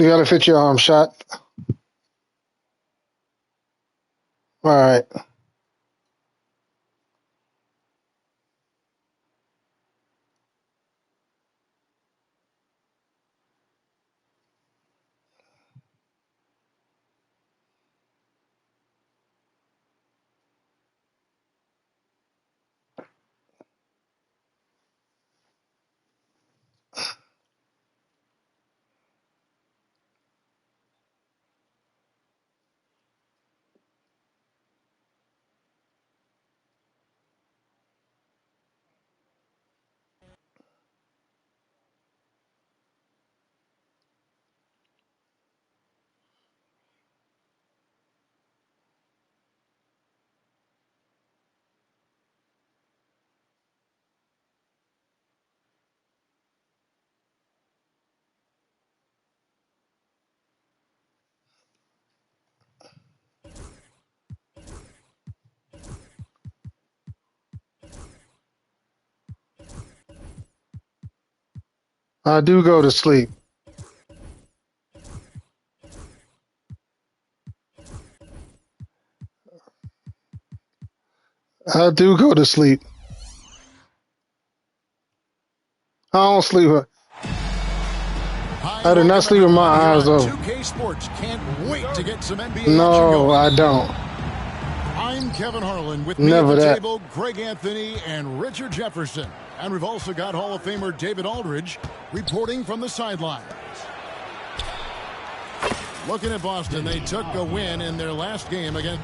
You gotta fit your arm shot. All right. I do go to sleep. I do go to sleep. I don't sleep. I do not sleep with my eyes open. 2K Sports can't wait to get some NBA No, I don't. I'm Kevin Harlan with me at the table, Greg Anthony and Richard Jefferson. And we've also got Hall of Famer David Aldridge reporting from the sidelines. Looking at Boston, they took a win in their last game against...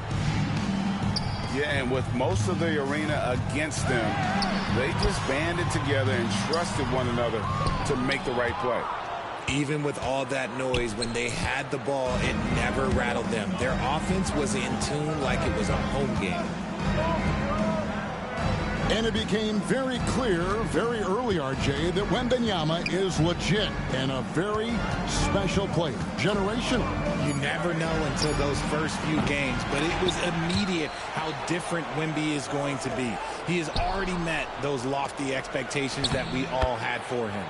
Yeah, and with most of the arena against them, they just banded together and trusted one another to make the right play. Even with all that noise, when they had the ball, it never rattled them. Their offense was in tune like it was a home game. And it became very clear very early, RJ, that Wembanyama is legit and a very special player. Generational. You never know until those first few games, but it was immediate how different Wemby is going to be. He has already met those lofty expectations that we all had for him.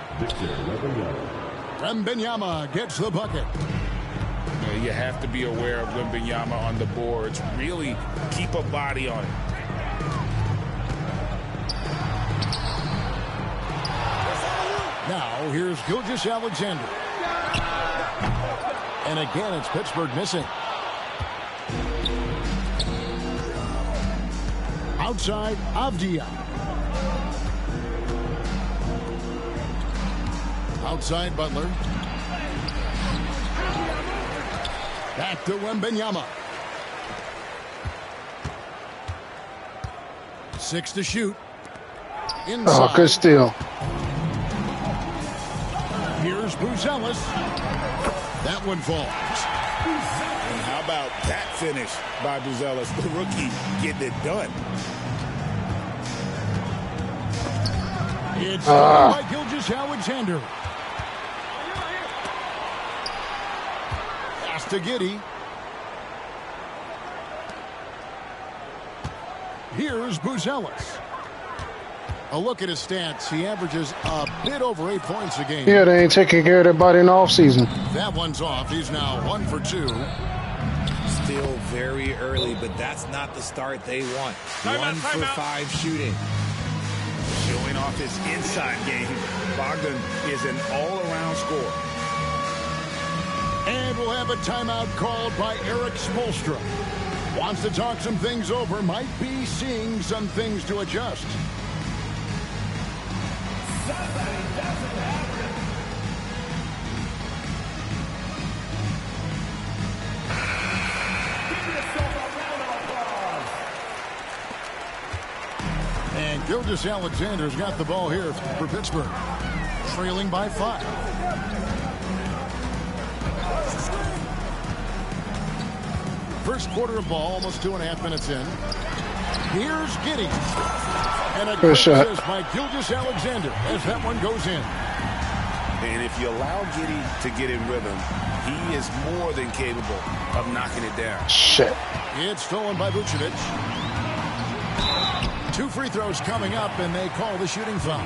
Wembanyama gets the bucket. You have to be aware of Wembanyama on the boards. Really keep a body on it. Now, here's Gilgeous-Alexander. And again, it's Pittsburgh missing. Outside, Avdia. Outside, Butler. Back to Wembanyama. 6 to shoot. Inside. Oh, good steal. Here's Buzelis. That one falls. And how about that finish by Buzelis, the rookie, getting it done. It's by Gilgeous-Alexander. Pass to Giddey. Here's Buzelis. A look at his stats. He averages a bit over 8 points a game. Yeah, they ain't taking care of their body in the offseason. That one's off. He's now 1 for 2. Still very early, but that's not the start they want. 1 for 5 shooting. Showing off his inside game. Bogdan is an all-around scorer. And we'll have a timeout called by Eric Spoelstra. Wants to talk some things over. Might be seeing some things to adjust. And Gilgeous-Alexander's got the ball here for Pittsburgh. Trailing by 5. First quarter of ball, almost 2.5 minutes in. Here's Giddey. And a good assist by Gilgeous-Alexander as that one goes in. And if you allow Giddey to get in rhythm, he is more than capable of knocking it down. Shit. It's stolen by Vucevic. 2 free throws coming up, and they call the shooting foul.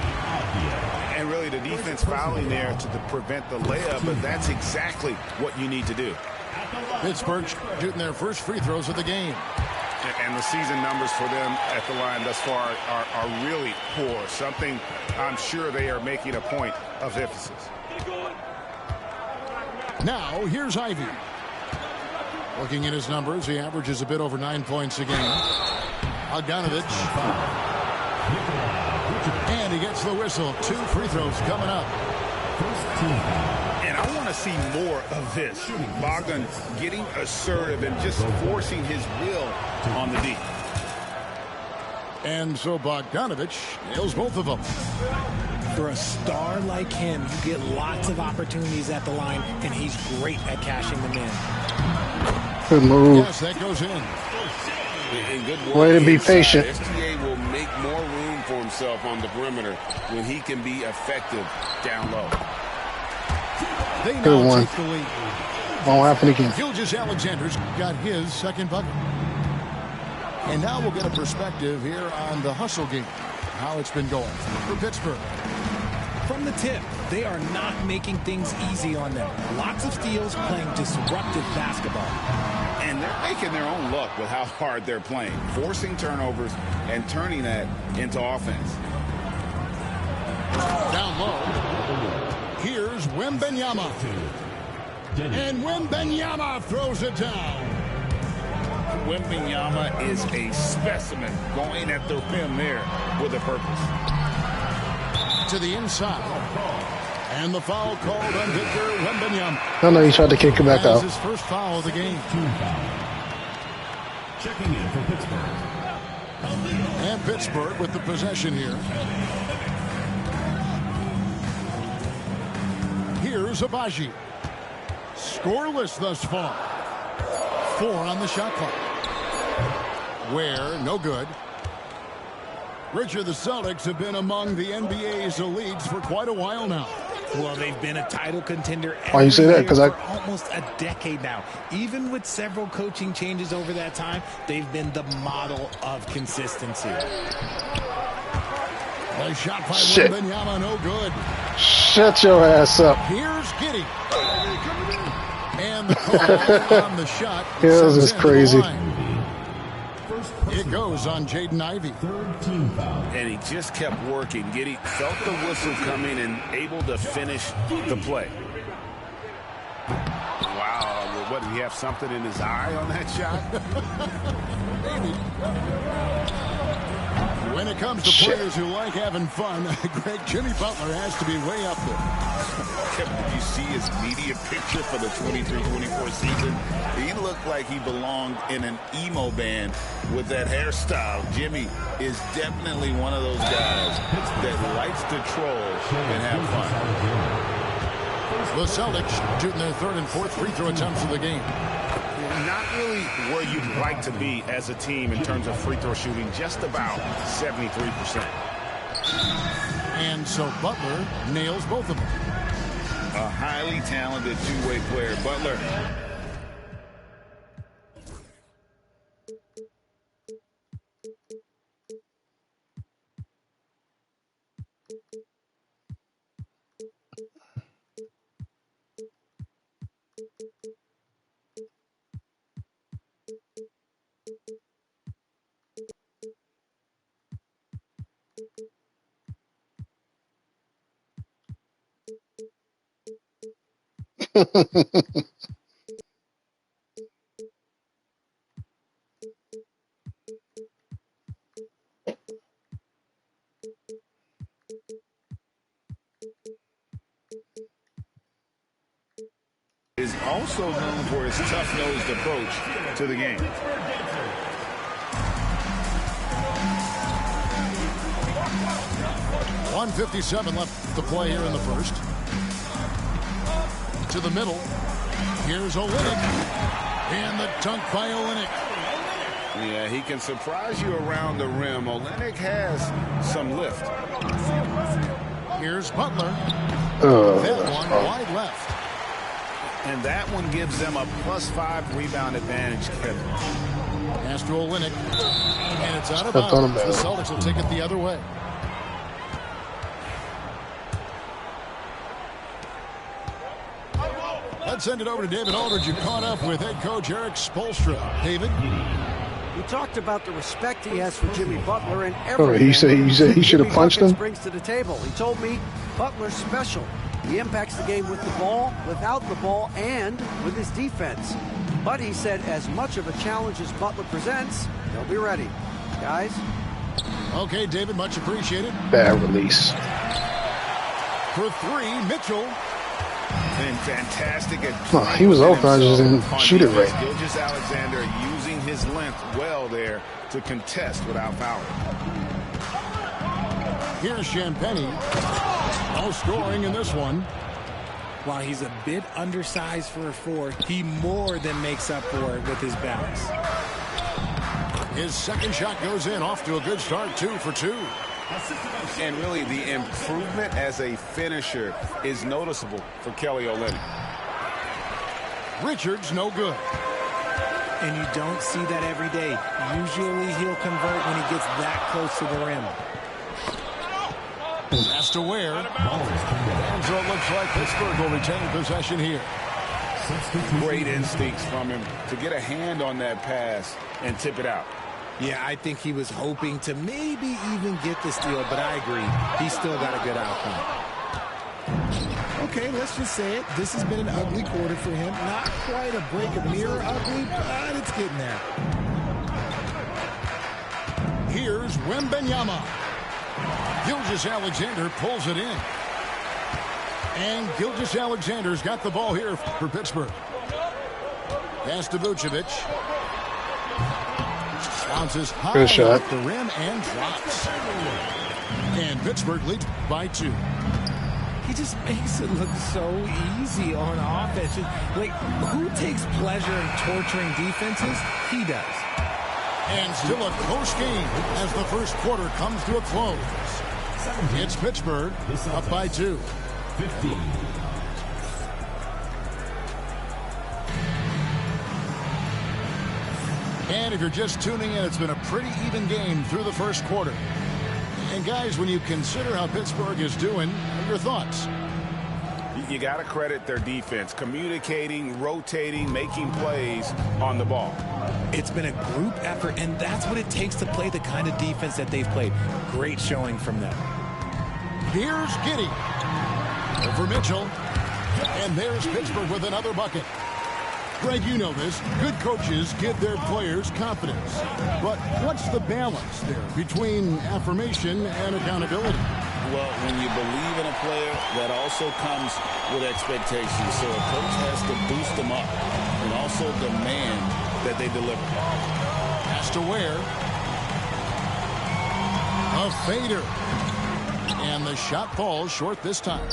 And really the defense fouling there to prevent the layup, but that's exactly what you need to do. Pittsburgh shooting their first free throws of the game. And the season numbers for them at the line thus far are really poor. Something I'm sure they are making a point of emphasis. Now, here's Ivey. Looking at his numbers, he averages a bit over 9 points a game. Bogdanovich. And he gets the whistle. 2 free throws coming up. And I want to see more of this. Bogdan getting assertive and just forcing his will on the D. And so Bogdanovich nails both of them. For a star like him, you get lots of opportunities at the line, and he's great at cashing them in. Good move. Yes, that goes in. Good work Way to be inside. patient. SGA will make more room for himself on the perimeter when he can be effective down low. They now Good one. take the lead. Won't happen again. Gilgeous-Alexander's got his second bucket. And now we'll get a perspective here on the hustle game, how it's been going for Pittsburgh. From the tip, they are not making things easy on them. Lots of steals, playing disruptive basketball. And they're making their own luck with how hard they're playing, forcing turnovers and turning that into offense. Down low, here's Wembanyama. And Wembanyama throws it down. Wembanyama is a specimen going at the rim there with a purpose. To the inside. And the foul called on Victor Wembanyama. I know he tried to kick it back That's out. his first foul of the game. Checking in for Pittsburgh. And Pittsburgh with the possession here. Here's Abaji. Scoreless thus far. 4 on the shot clock. Where, no good. Richard, the Celtics have been among the NBA's elites for quite a while now. Well, they've been a title contender Why you say that? every 'Cause year I- for almost a decade now. Even with several coaching changes over that time, they've been the model of consistency. The shot by Shit. Wembanyama, no good. Shut your ass up. Here's Giddey. And the call on the shot. Yeah, this sends is in the crazy. line. It goes on Jaden Ivey. Third team foul. And he just kept working. Giddey felt the whistle coming and able to finish the play. Wow. What, did he have something in his eye on that shot? Maybe. When it comes to Shit. players who like having fun, Greg, Jimmy Butler has to be way up there. Did you see his media picture for the 23-24 season? He looked like he belonged in an emo band with that hairstyle. Jimmy is definitely one of those guys that likes to troll and have fun. The Celtics shooting their third and fourth free throw attempts of the game. Not really where you'd like to be as a team in terms of free throw shooting, just about 73%. And so Butler nails both of them. A highly talented two-way player. Butler. Is also known for his tough-nosed approach to the game. .157 left to play here in the first. To the middle. Here's Olynyk. And the dunk by Olynyk. Yeah, he can surprise you around the rim. Olynyk has some lift. Here's Butler. That one wide left. And that one gives them a +5 rebound advantage, Kevin. Pass to Olynyk. And it's out of Stepped on him, bounds. The man. Celtics will take it the other way. Let's send it over to David Aldridge, who caught up with head coach Eric Spoelstra. David? He talked about the respect he has for Jimmy Butler and Oh, everything he said he should have Jimmy punched Buckets him? brings to the table. He told me Butler's special. He impacts the game with the ball, without the ball, and with his defense. But he said as much of a challenge as Butler presents, they'll be ready. Guys? Okay, David, much appreciated. Bad release. For three, Mitchell. Been fantastic at Huh, he was open, I just didn't on shoot it defense. right. Gilgeous-Alexander using his length well there to contest without fouling. Here's Champagnie. No scoring in this one. While he's a bit undersized for a 4, he more than makes up for it with his balance. His second shot goes in, off to a good start, 2 for 2. And really, the improvement as a finisher is noticeable for Kelly Olynyk. Richards, no good. And you don't see that every day. Usually he'll convert when he gets that close to the rim. Pass to Ware. And so it looks like Pittsburgh will retain possession here. Great instincts from him to get a hand on that pass and tip it out. Yeah, I think he was hoping to maybe even get the steal, but I agree. He's still got a good outcome. Okay, let's just say it. This has been an ugly quarter for him. Not quite a break of mirror ugly, but it's getting there. Here's Wembanyama. Gilgeous-Alexander pulls it in. And Gilgeous-Alexander's got the ball here for Pittsburgh. Pass to Vucevic. Bounces high Good shot. off the rim and drops. And Pittsburgh leads by 2. He just makes it look so easy on offense. Like, who takes pleasure in torturing defenses? He does. And still a close game as the first quarter comes to a close. It's Pittsburgh up by 2. 15. And if you're just tuning in, it's been a pretty even game through the first quarter. And guys, when you consider how Pittsburgh is doing, what are your thoughts? You got to credit their defense, communicating, rotating, making plays on the ball. It's been a group effort, and that's what it takes to play the kind of defense that they've played. Great showing from them. Here's Giddey. Over Mitchell. And there's Pittsburgh with another bucket. Greg, you know this. Good coaches give their players confidence. But what's the balance there between affirmation and accountability? Well, when you believe in a player, that also comes with expectations. So a coach has to boost them up and also demand that they deliver. Pass to Ware. A fader. And the shot falls short this time.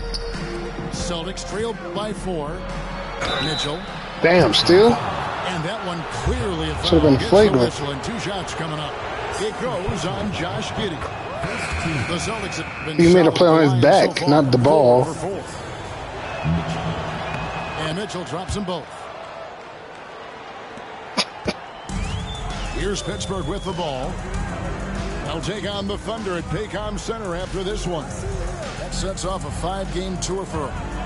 Celtics trail by 4. Mitchell. Damn, still? And that one clearly a foul. Should have been Gets the flagrant. whistle and 2 shots coming up. It goes on Josh Giddey. The Celtics have been He made a solid play on his line back, so far. not the 4 ball. over 4. And Mitchell drops them both. Here's Pittsburgh with the ball. They'll take on the Thunder at Paycom Center after this one. That sets off a 5-game tour for them.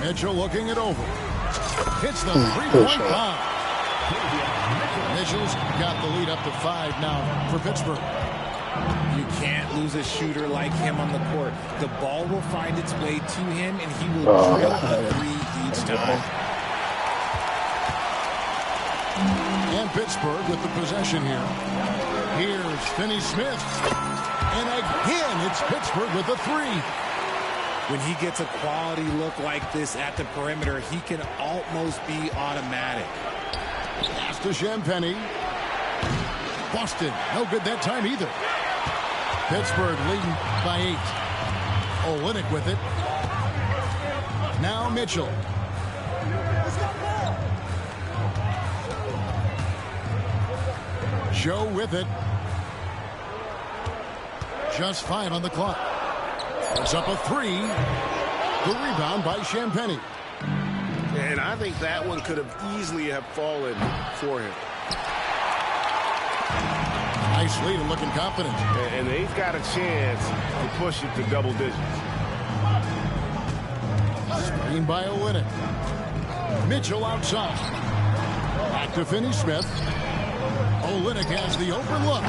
Mitchell looking it over. Hits the three-point bomb. Mitchell's got the lead up to 5 now for Pittsburgh. You can't lose a shooter like him on the court. The ball will find its way to him, and he will drill a 3 each time. And Pittsburgh with the possession here. Here's Finney-Smith. And again, it's Pittsburgh with the 3. When he gets a quality look like this at the perimeter, he can almost be automatic. Pass to Champagnie. Boston, no good that time either. Pittsburgh leading by 8. Olynyk with it. Now Mitchell. Joe with it. Just 5 on the clock. It's up a 3. The rebound by Champagnie. And I think that one could have easily have fallen for him. Nice lead and looking confident. And they've got a chance to push it to double digits. Screen by Olynyk. Mitchell outside. Back to Finney-Smith. Olynyk has the open look.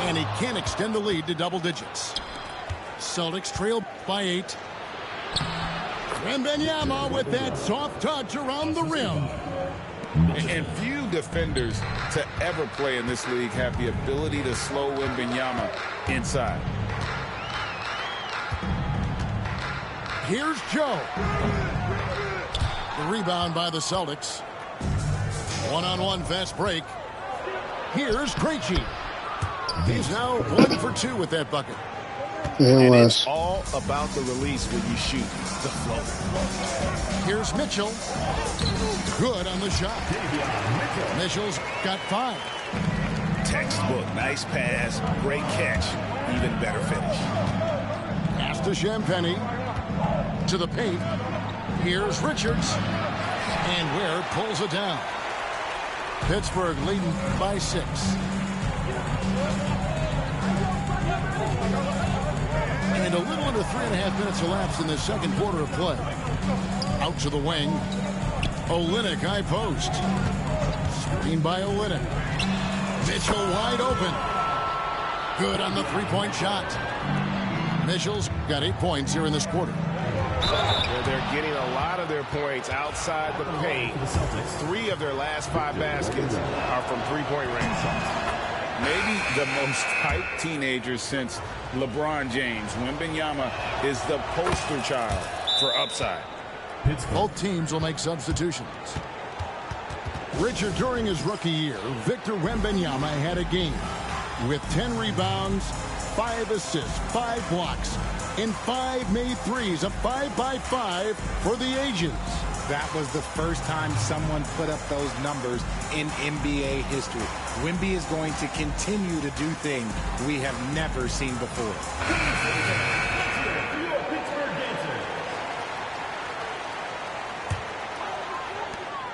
And he can't extend the lead to double digits. Celtics trail by 8. Wembanyama with that soft touch around the rim. And few defenders to ever play in this league have the ability to slow Wembanyama inside. Here's Joe. The rebound by the Celtics. One-on-one fast break. Here's Krejci. He's now 1 for 2 with that bucket. And it's all about the release when you shoot the floater. Here's Mitchell. Good on the shot. Mitchell's got 5. Textbook, nice pass, great catch, even better finish. Pass to Champagnie. To the paint. Here's Richards. And Ware pulls it down. Pittsburgh leading by 6. And a little under 3.5 minutes elapsed in the second quarter of play. Out to the wing. Olynyk high post. Screen by Olynyk. Mitchell wide open. Good on the three-point shot. Mitchell's got 8 points here in this quarter. They're getting a lot of their points outside the paint. 3 of their last 5 baskets are from three-point range. Maybe the most hyped teenager since LeBron James. Wembanyama is the poster child for upside. Both teams will make substitutions. Richard, during his rookie year, Victor Wembanyama had a game with 10 rebounds, 5 assists, 5 blocks, and 5 made threes, a 5-by-5 for the ages. That was the first time someone put up those numbers in NBA history. Wemby is going to continue to do things we have never seen before.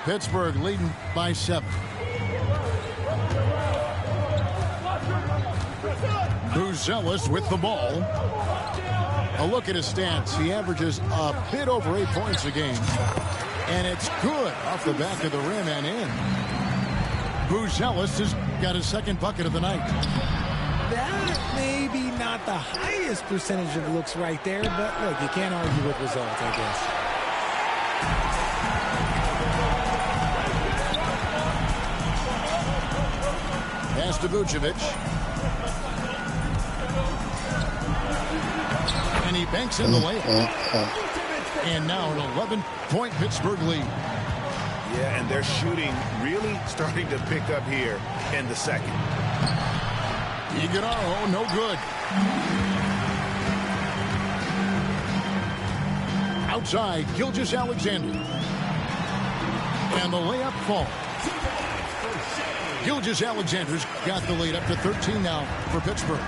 Pittsburgh leading by 7. Buzelis with the ball. A look at his stats. He averages a bit over 8 points a game. And it's good off the back of the rim and in. Buzelis has got his second bucket of the night. That may be not the highest percentage of looks right there, but look, you can't argue with results, I guess. Pass to Vucevic. And he banks in the layup. And now an 11-point Pittsburgh lead. Yeah, and they're shooting really starting to pick up here in the second. Iguodala, no good. Outside, Gilgeous-Alexander. And the layup falls. Gilgeous-Alexander's got the lead up to 13 now for Pittsburgh.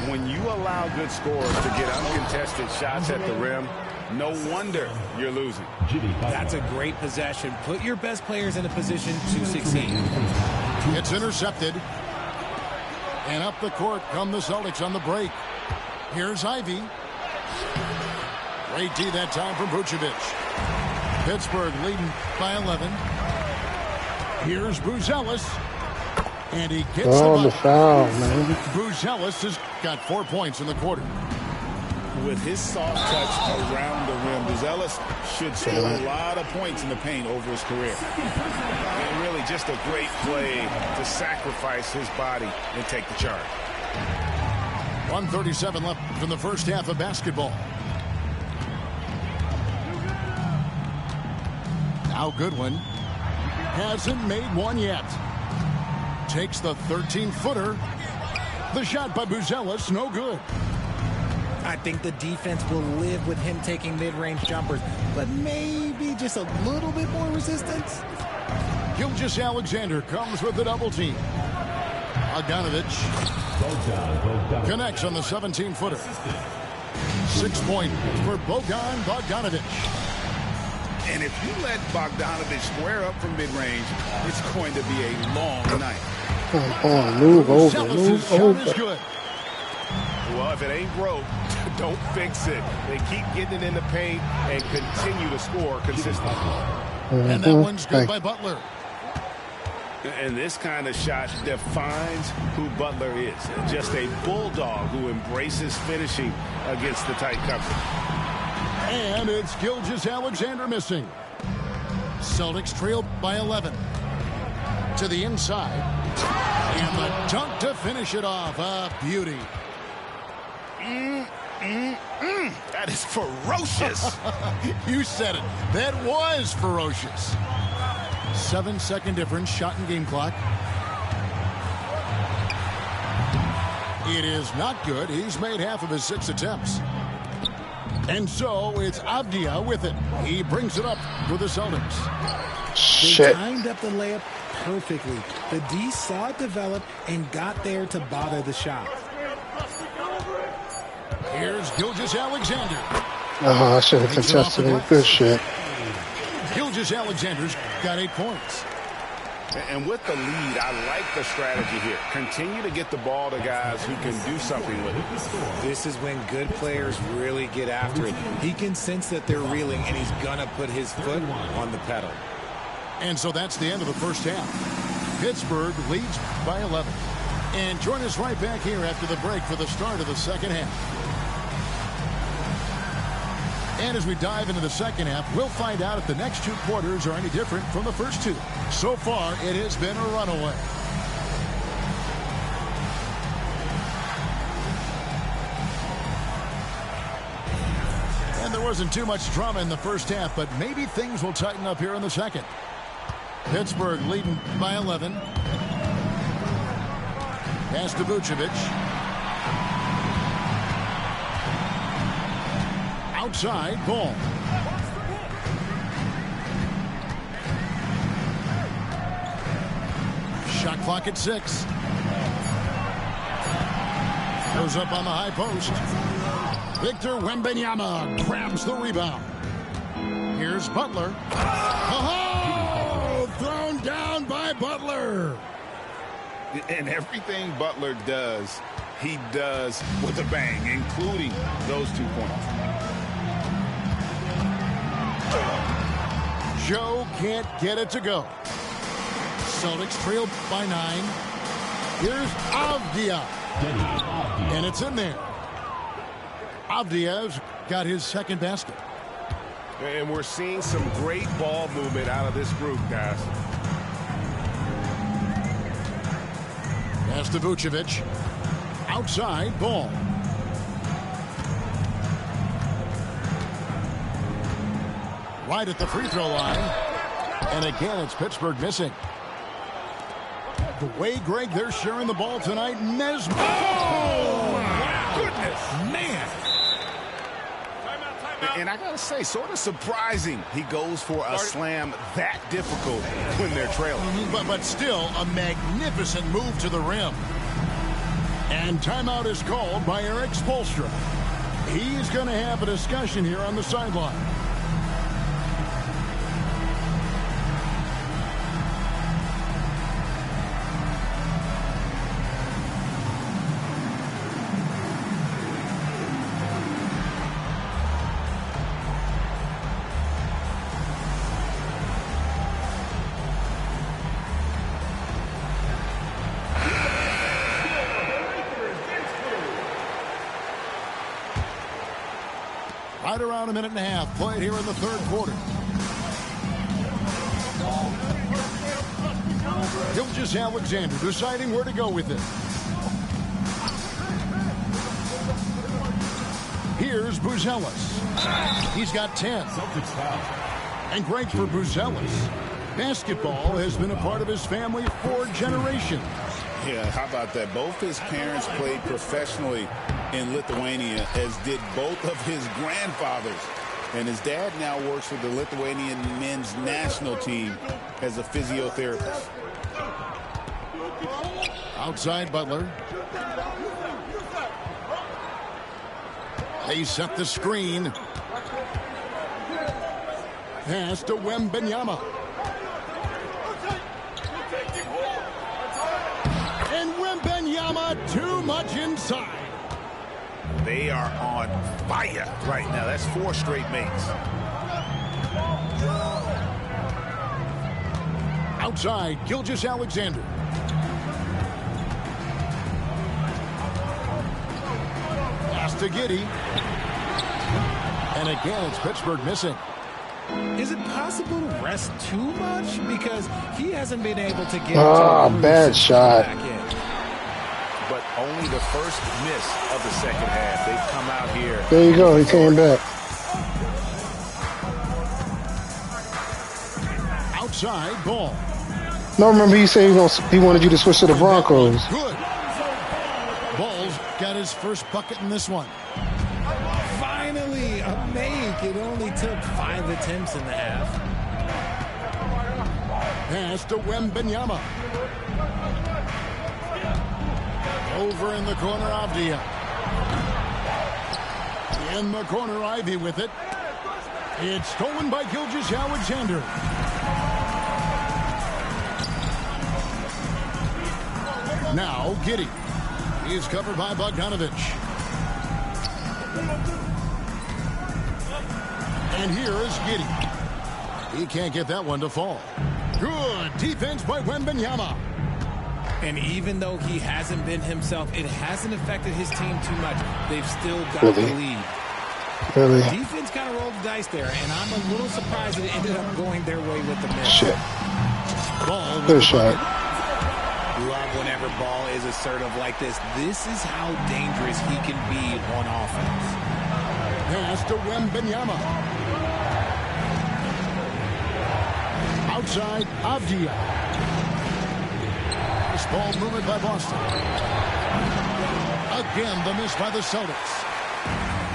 When you allow good scorers to get uncontested shots at the rim, no wonder you're losing. That's a great possession. Put your best players in a position to succeed. It's intercepted. And up the court come the Celtics on the break. Here's Ivy. Great D that time from Vucevic. Pittsburgh leading by 11. Here's Buzelis. And he gets the foul, man. Buzelis has got 4 points in the quarter. With his soft touch around the rim, Buzelis should score a lot of points in the paint over his career. And really just a great play to sacrifice his body and take the charge. 1:37 left in the first half of basketball. Now Goodwin hasn't made one yet. Takes the 13-footer. The shot by Buzelis, no good. I think the defense will live with him taking mid-range jumpers, but maybe just a little bit more resistance. Gilgeous-Alexander comes with the double team. Bogdanovic connects on the 17-footer. 6 points for Bogdanovic. And if you let Bogdanovic square up from mid-range, it's going to be a long night. Come on, move over, move over. Well, if it ain't broke, don't fix it. They keep getting it in the paint and continue to score consistently. And that one's good by Butler. And this kind of shot defines who Butler is. Just a bulldog who embraces finishing against the tight coverage. And it's Gilgeous-Alexander missing. Celtics trail by 11. To the inside. And the dunk to finish it off. A beauty. That is ferocious. You said it. That was ferocious. 7-second difference, shot and game clock. It is not good. He's made half of his 6 attempts. And so it's Avdia with it. He brings it up for the Celtics. They timed up the layup perfectly. The D saw it develop and got there to bother the shot. Here's Gilgeous-Alexander. Oh, I should have contested it. Good shit. Gilgeous-Alexander's got 8 points. And with the lead, I like the strategy here. Continue to get the ball to guys who can do something with it. This is when good players really get after it. He can sense that they're reeling, and he's going to put his foot on the pedal. And so that's the end of the first half. Pittsburgh leads by 11. And join us right back here after the break for the start of the second half. And as we dive into the second half, we'll find out if the next 2 quarters are any different from the first 2. So far, it has been a runaway. And there wasn't too much drama in the first half, but maybe things will tighten up here in the second. Pittsburgh leading by 11. Pass to Vucevic. Outside, ball. Shot clock at 6. Goes up on the high post. Victor Wembanyama grabs the rebound. Here's Butler. Oh, thrown down by Butler. And everything Butler does, he does with a bang, including those 2 points. Joe can't get it to go. Celtics trail by 9. Here's Avdia. And it's in there. Avdia's got his second basket. And we're seeing some great ball movement out of this group, guys. Pass to Vucevic. Outside, ball. Right at the free throw line. And again, it's Pittsburgh missing. The way, Greg, they're sharing the ball tonight. Mesmer. Oh, my goodness. Man. And I got to say, sort of surprising he goes for a slam that difficult when they're trailing. But still, a magnificent move to the rim. And timeout is called by Eric Spoelstra. He's going to have a discussion here on the sideline. Right around a minute and a half played here in the third quarter. Gilgeous-Alexander deciding where to go with it. Here's Buzelis. He's got 10. And great for Buzelis. Basketball has been a part of his family for generations. Yeah, how about that? Both his parents played professionally in Lithuania, as did both of his grandfathers. And his dad now works with the Lithuanian men's national team as a physiotherapist. Outside Butler. They set the screen. Pass to Wembanyama. And Wembanyama too much inside. They are on fire right now. That's 4 straight makes. Outside, Gilgeous-Alexander. Pass to Giddey. And again, it's Pittsburgh missing. Is it possible to rest too much? Because he hasn't been able to get bad shot. back in. But only the first miss of the second half. They've come out here. There you go. He came back. Outside, ball. No, remember he said he wanted you to switch to the Broncos. Good. Ball's got his first bucket in this one. Finally, a make. It only took 5 attempts in the half. Pass to Wembanyama. Over in the corner, Avdia. In the corner, Ivy with it. It's stolen by Gilgeous-Alexander. Now, Giddey. He is covered by Bogdanovich. And here is Giddey. He can't get that one to fall. Good defense by Wembanyama. And even though he hasn't been himself, it hasn't affected his team too much. They've still got the lead. Really? Defense kind of rolled the dice there, and I'm a little surprised that it ended up going their way with the miss. Shit. Ball Good shot. Love whenever Ball is assertive like this. This is how dangerous he can be on offense. Pass to Wembanyama. Outside, Avdia. This ball movement by Boston. Again, the miss by the Celtics.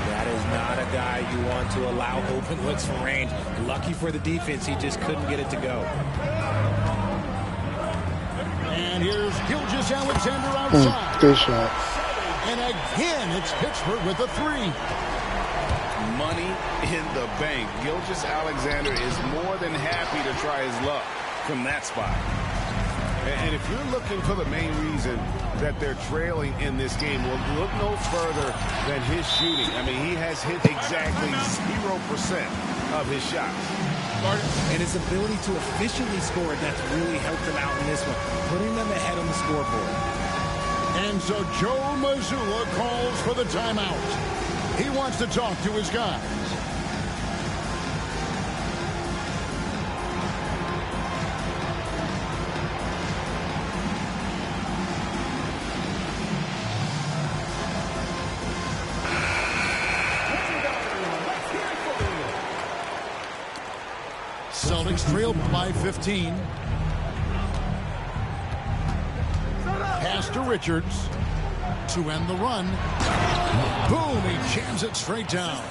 That is not a guy you want to allow open looks from range. Lucky for the defense, he just couldn't get it to go. And here's Gilgeous-Alexander outside. Good shot. And again, it's Pittsburgh with a 3. Money in the bank. Gilgeous-Alexander is more than happy to try his luck from that spot. And if you're looking for the main reason that they're trailing in this game, well, look no further than his shooting. I mean, he has hit exactly 0% of his shots. And his ability to efficiently score, that's really helped him out in this one, putting them ahead on the scoreboard. And so Joe Mazzulla calls for the timeout. He wants to talk to his guys. Celtics trail by 15. Pass to Richards to end the run. Boom, he jams it straight down.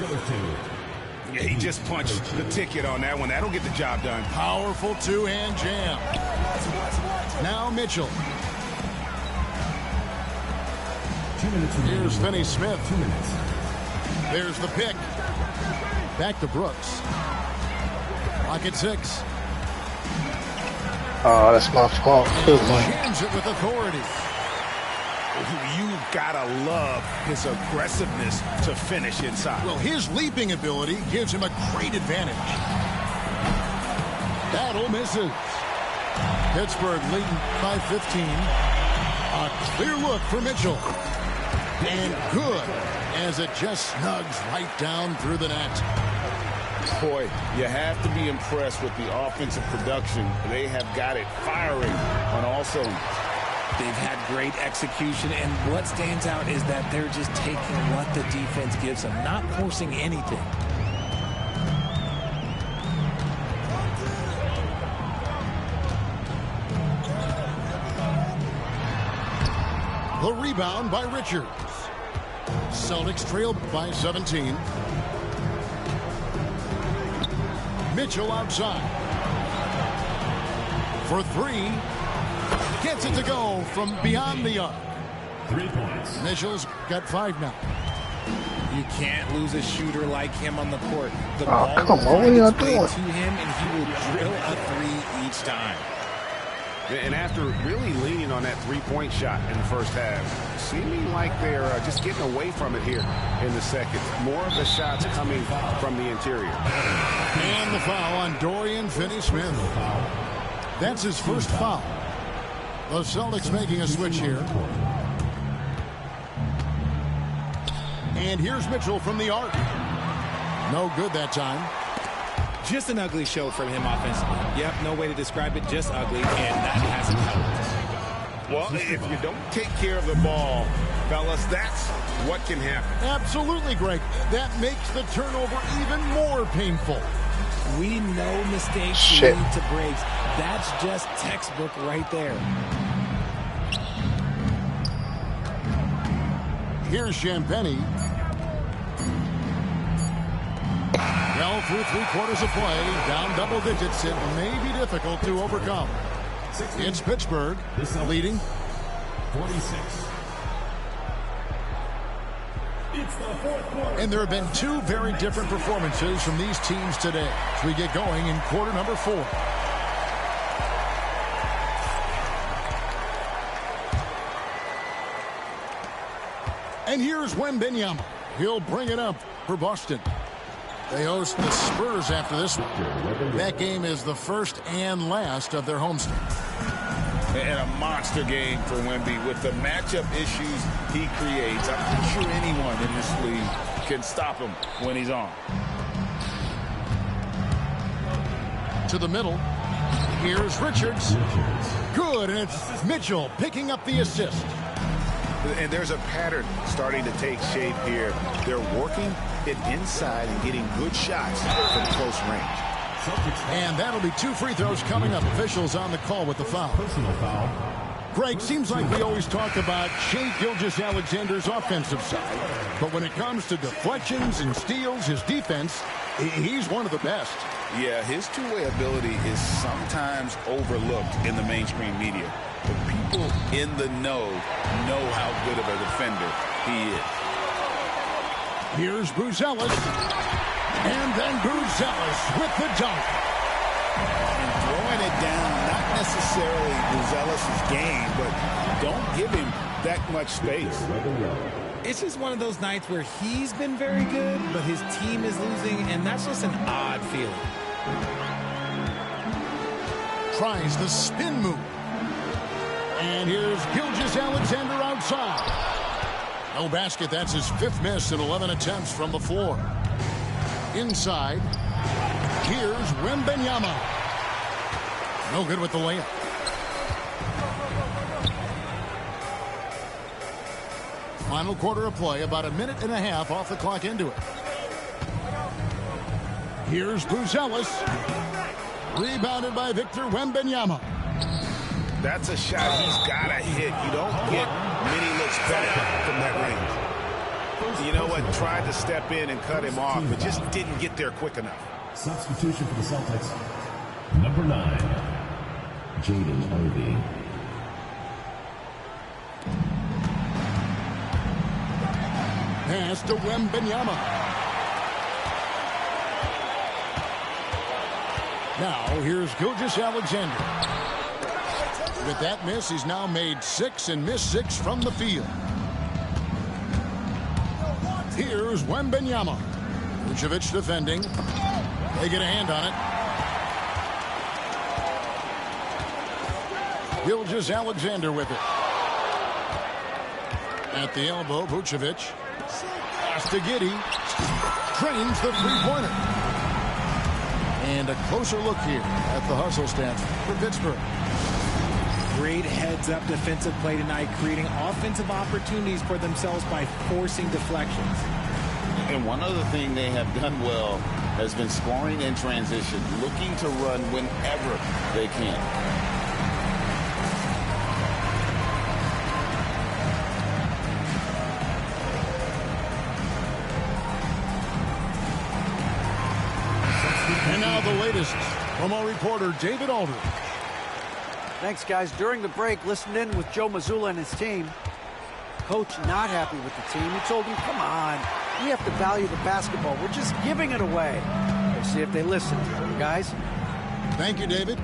Yeah, he just punched the ticket on that one. That'll get the job done. Powerful two-hand jam. Now Mitchell. 2 minutes. Here's Finney Smith. 2 minutes. There's the pick. Back to Brooks. Clock at 6. Oh, that's my fault. Good one. Jams it with authority. You gotta love his aggressiveness to finish inside. Well, his leaping ability gives him a great advantage. Battle misses. Pittsburgh leading by 15. A clear look for Mitchell. And good as it just snugs right down through the net. Boy, you have to be impressed with the offensive production. They have got it firing on all cylinders. They've had great execution, and what stands out is that they're just taking what the defense gives them, not forcing anything. The rebound by Richards. Celtics trail by 17. Mitchell outside. For 3. Gets it to go from beyond the arc. 3 points. Mitchell's got 5 now. You can't lose a shooter like him on the court. The Oh, ball come will on, what find are y'all its way doing? to him, and he will drill a 3 each time. And after really leaning on that three-point shot in the first half, seeming like they're just getting away from it here in the second. More of the shots coming from the interior. And the foul on Dorian Finney-Smith. That's his first foul. The Celtics making a switch here. And here's Mitchell from the arc. No good that time. Just an ugly show from him offensively. Yep, no way to describe it, just ugly, and that hasn't helped. Well, if you don't take care of the ball, fellas, that's what can happen. Absolutely, Greg. That makes the turnover even more painful. We know mistakes lead to breaks. That's just textbook right there. Here's Champagnie. Well, through 3/4 of play, down double digits, it may be difficult to overcome. It's Pittsburgh leading 46. It's the fourth quarter. And there have been two very different performances from these teams today as we get going in quarter number 4. And here's Wembanyama. He'll bring it up for Boston. They host the Spurs after this one. That game is the first and last of their homestand. And a monster game for Wemby. With the matchup issues he creates, I'm not sure anyone in this league can stop him when he's on. To the middle. Here's Richards. Good, and it's Mitchell picking up the assist. And there's a pattern starting to take shape here. They're working it inside and getting good shots from close range. And that'll be 2 free throws coming up. Officials on the call with the foul. Personal foul. Greg, seems like we always talk about Shai Gilgeous-Alexander's offensive side. But when it comes to deflections and steals, his defense, he's one of the best. Yeah, his two-way ability is sometimes overlooked in the mainstream media. But people in the know how good of a defender he is. Here's Buzelis. And then Buzelis with the dunk. And throwing it down, not necessarily Buzelis' game, but don't give him that much space. It's just one of those nights where he's been very good, but his team is losing, and that's just an odd feeling. Tries the spin move. And here's Gilgeous-Alexander outside. No basket. That's his 5th miss in 11 attempts from the floor. Inside. Here's Wembanyama. No good with the layup. Final quarter of play. About a minute and a half off the clock into it. Here's Buzelis. Rebounded by Victor Wembanyama. That's a shot he's got to hit. You don't get many looks better from that range. You know what? Tried to step in and cut him off, but just didn't get there quick enough. Substitution for the Celtics. Number 9, Jaden Ivey. Pass to Wembanyama. Now here's Gilgeous-Alexander. With that miss, he's now made 6 and missed 6 from the field. Here's Wembanyama. Vucevic defending. They get a hand on it. Gilgeous-Alexander with it. At the elbow, Vucevic. Pass to Giddey. Trains the three-pointer. And a closer look here at the hustle stats for Pittsburgh. Great heads-up defensive play tonight, creating offensive opportunities for themselves by forcing deflections. And one other thing they have done well has been scoring in transition, looking to run whenever they can. And now the latest from our reporter, David Aldridge. Thanks, guys. During the break, listened in with Joe Mazzulla and his team. Coach not happy with the team. He told him, come on, we have to value the basketball. We're just giving it away. We'll see if they listen. Guys? Thank you, David.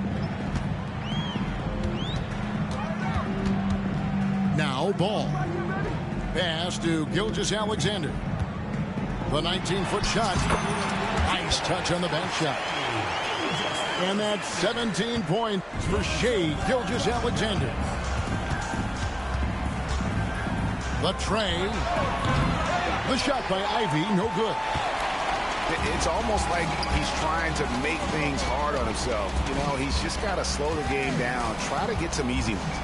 Now ball. Pass to Gilgeous-Alexander. The 19-foot shot. Nice touch on the bank shot. And that's 17 points for Shai Gilgeous-Alexander. The tray. The shot by Ivey, no good. It's almost like he's trying to make things hard on himself. You know, he's just got to slow the game down, try to get some easy ones.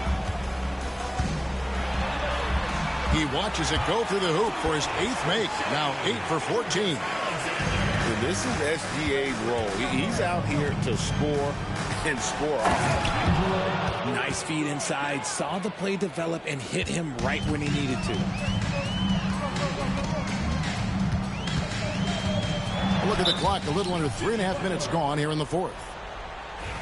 He watches it go through the hoop for his 8th make. Now 8 for 14. So this is SGA's role. He's out here to score and score often. Nice feed inside, saw the play develop and hit him right when he needed to. Look at the clock, a little under 3.5 minutes gone here in the 4th.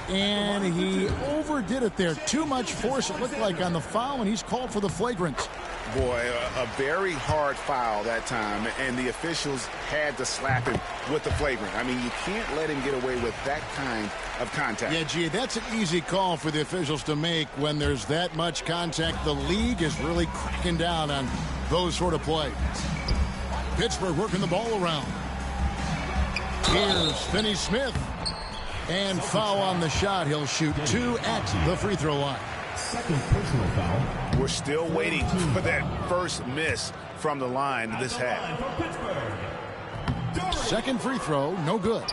And he overdid it there. Too much force, it looked like, on the foul, and he's called for the flagrant. Boy, a very hard foul that time, and the officials had to slap him with the flagrant. I mean, you can't let him get away with that kind of contact. Yeah, gee, that's an easy call for the officials to make when there's that much contact. The league is really cracking down on those sort of plays. Pittsburgh working the ball around. Here's Finney-Smith. And foul on the shot. He'll shoot 2 at the free throw line. Second personal foul. We're still waiting for that first miss from the line this half. Second free throw, no good.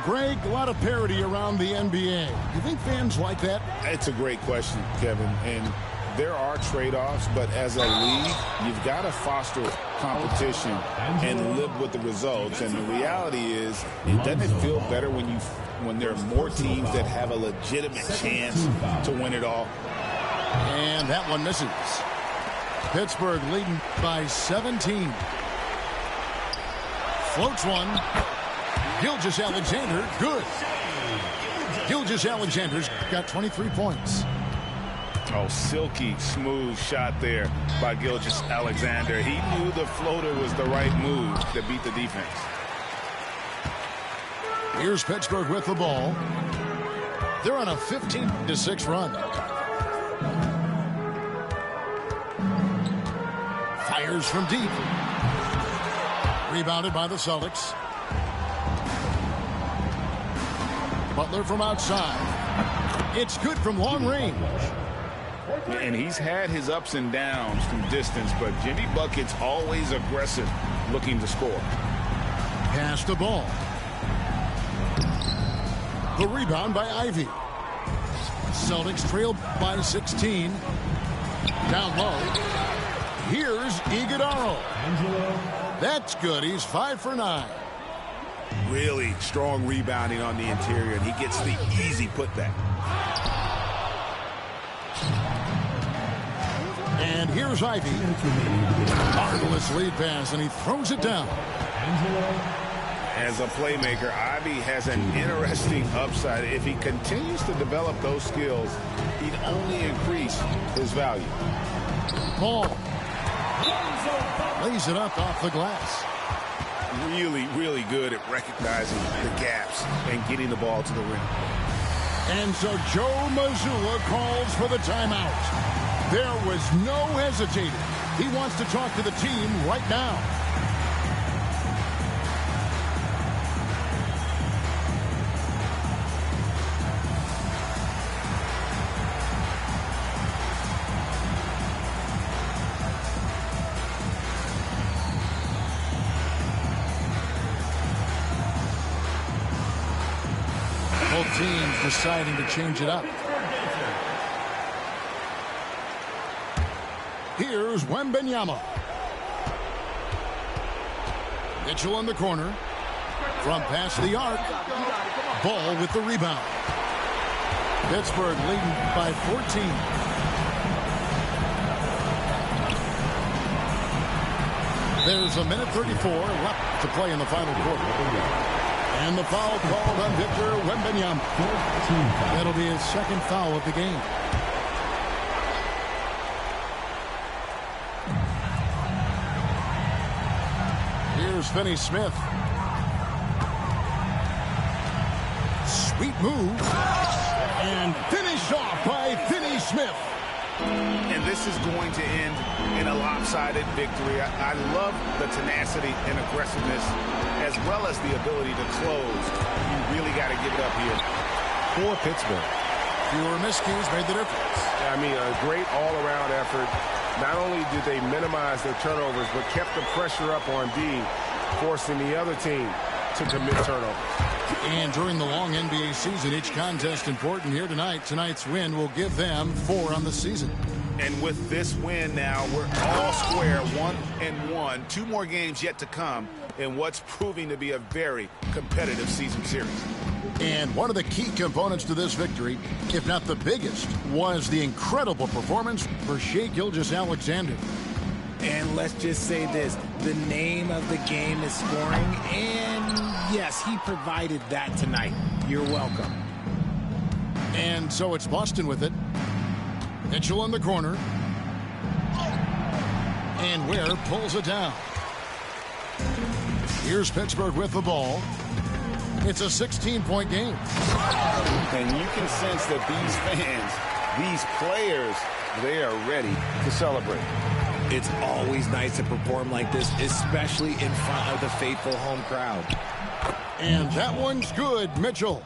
Greg, a lot of parity around the NBA. You think fans like that? It's a great question, Kevin. And there are trade-offs, but as a league, you've got to foster competition and live with the results. And the reality is, it doesn't feel better when there are more teams that have a legitimate chance to win it all. And that one misses. Pittsburgh leading by 17. Floats one. Gilgeous-Alexander, good. Gilgeous-Alexander's got 23 points. Oh, silky smooth shot there by Gilgeous-Alexander. He knew the floater was the right move to beat the defense. Here's Pittsburgh with the ball. They're on a 15-6 run. Fires from deep. Rebounded by the Celtics. Butler from outside. It's good from long range. And he's had his ups and downs from distance, but Jimmy Bucket's always aggressive, looking to score. Pass the ball. The rebound by Ivey. Celtics trail by 16. Down low. Here's Iguodala. That's good. He's 5 for 9. Really strong rebounding on the interior, and he gets the easy putback. And here's Ivey. Marvelous lead pass, and he throws it down. As a playmaker, Ivey has an interesting upside. If he continues to develop those skills, he'd only increase his value. Ball. Lays it up off the glass. Really, really good at recognizing the gaps and getting the ball to the rim. And so Joe Mazzulla calls for the timeout. There was no hesitating. He wants to talk to the team right now. Both teams deciding to change it up. Here's Wembanyama. Mitchell in the corner. From past the arc. Ball with the rebound. Pittsburgh leading by 14. There's a minute 34 left to play in the final quarter. And the foul called on Victor Wembanyama. That'll be his second foul of the game. Here's Finney-Smith. Sweet move. And finished off by Finney-Smith. And this is going to end in a lopsided victory. I love the tenacity and aggressiveness as well as the ability to close. You really got to give it up here. For Pittsburgh. Fewer miscues made the difference. I mean, a great all-around effort. Not only did they minimize their turnovers, but kept the pressure up on D, forcing the other team to commit turnovers. And during the long NBA season, each contest important here tonight. Tonight's win will give them 4 on the season. And with this win now, we're all square, 1-1. 2 more games yet to come in what's proving to be a very competitive season series. And one of the key components to this victory, if not the biggest, was the incredible performance for Shai Gilgeous-Alexander. And let's just say this, the name of the game is scoring, and yes, he provided that tonight. You're welcome. And so it's Boston with it. Mitchell in the corner. And Ware pulls it down. Here's Pittsburgh with the ball. It's a 16-point game. And you can sense that these fans, these players, they are ready to celebrate. It's always nice to perform like this, especially in front of the faithful home crowd. And that one's good, Mitchell.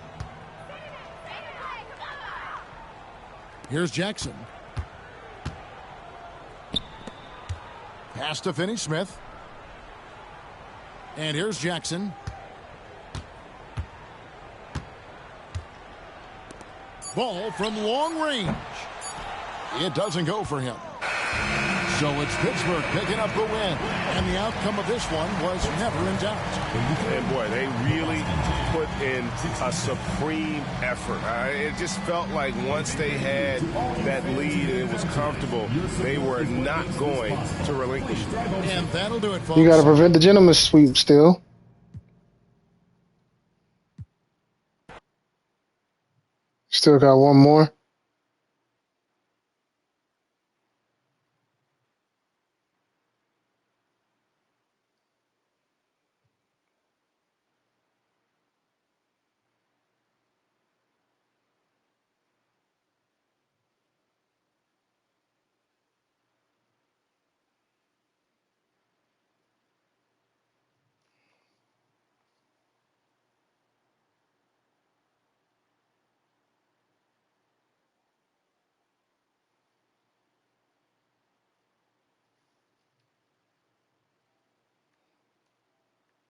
Here's Jackson. Pass to Finney-Smith. And here's Jackson. Ball from long range. It doesn't go for him. So it's Pittsburgh picking up the win. And the outcome of this one was never in doubt. And boy, they really put in a supreme effort. It just felt like once they had that lead and it was comfortable, they were not going to relinquish it. And that'll do it, folks. You got to prevent the gentleman's sweep still. Still got one more.